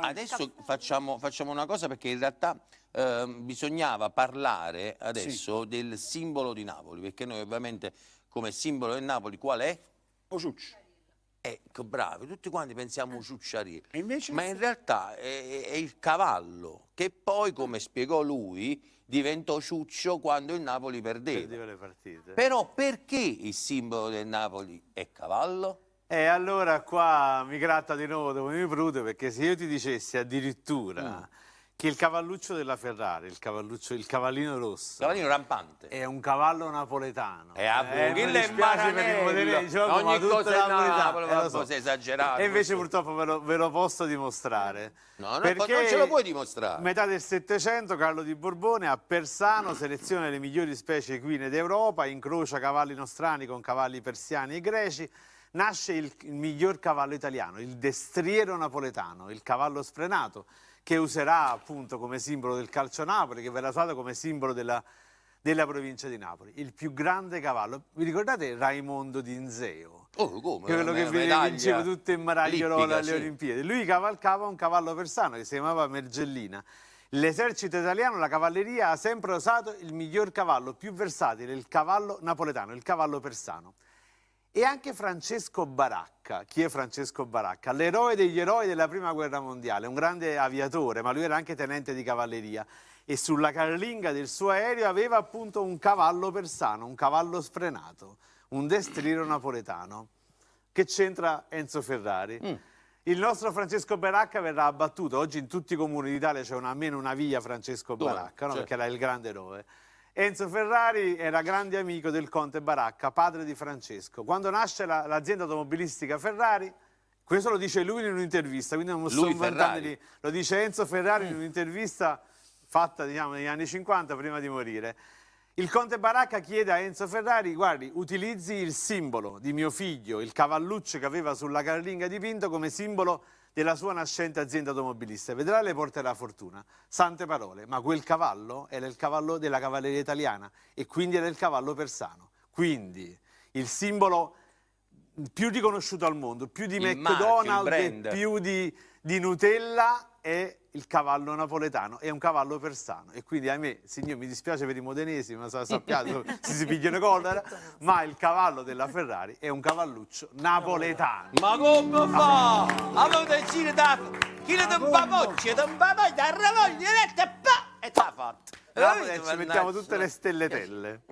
Adesso facciamo una cosa, perché in realtà bisognava parlare adesso del simbolo di Napoli, perché noi ovviamente come simbolo del Napoli qual è? Osucci. Ecco, bravi, tutti quanti pensiamo Ciucciaria, E invece? ma in realtà è il cavallo, che poi, come spiegò lui, diventò ciuccio quando il Napoli perdeva. le partite. Però perché il simbolo del Napoli è cavallo? E allora qua mi gratta di nuovo dove mi prude, perché se io ti dicessi addirittura che il cavalluccio della Ferrari, il cavallino rosso, Cavallino rampante. è un cavallo napoletano. Mi mi dispiace per il modello di gioco, ma ogni tutta cosa è Napoli, lo ma so. sei esagerato. E invece purtroppo ve lo posso dimostrare. No, perché non ce lo puoi dimostrare. Metà del Settecento Carlo di Borbone a Persano seleziona le migliori specie equine d'Europa, incrocia cavalli nostrani con cavalli persiani e greci. Nasce il miglior cavallo italiano, il destriero napoletano, il cavallo sfrenato, che userà appunto come simbolo del calcio Napoli, che verrà usato come simbolo della provincia di Napoli. Il più grande cavallo, vi ricordate Raimondo d'Inzeo? Oh, come? Quello che vinceva tutte in Maragliola alle Olimpiadi. Lui cavalcava un cavallo persano che si chiamava Mergellina. L'esercito italiano, la cavalleria, ha sempre usato il miglior cavallo, più versatile, il cavallo napoletano, il cavallo persano. E anche Francesco Baracca. Chi è Francesco Baracca? L'eroe degli eroi della Prima Guerra Mondiale, un grande aviatore, ma lui era anche tenente di cavalleria. E sulla carlinga del suo aereo aveva appunto un cavallo persano, un cavallo sfrenato, un destriero napoletano. Che c'entra Enzo Ferrari? Il nostro Francesco Baracca verrà abbattuto. Oggi in tutti i comuni d'Italia c'è almeno una via Francesco Baracca, no? Perché era il grande eroe. Enzo Ferrari era grande amico del conte Baracca, padre di Francesco. Quando nasce l'azienda automobilistica Ferrari, questo lo dice lui in un'intervista, quindi non sto inventando lì, lo dice Enzo Ferrari in un'intervista fatta, diciamo, negli anni 50, prima di morire. Il conte Baracca chiede a Enzo Ferrari: guardi, utilizzi il simbolo di mio figlio, il cavalluccio che aveva sulla carlinga dipinto, come simbolo della sua nascente azienda automobilista. Vedrà, le porterà fortuna. Sante parole, ma quel cavallo era il cavallo della cavalleria italiana e quindi era il cavallo persano. Quindi il simbolo più riconosciuto al mondo, più di McDonald's e più di Nutella, è il cavallo napoletano, è un cavallo persano. E quindi, ahimè, signor, mi dispiace per i modenesi, ma sappiate, si pigliano collera, ma il cavallo della Ferrari è un cavalluccio napoletano. Ma come fa? Allora decine da chi le dambapocci, dambapocci, da ravoglia, e t'ha fatto. Ci mettiamo tutte le stelletelle.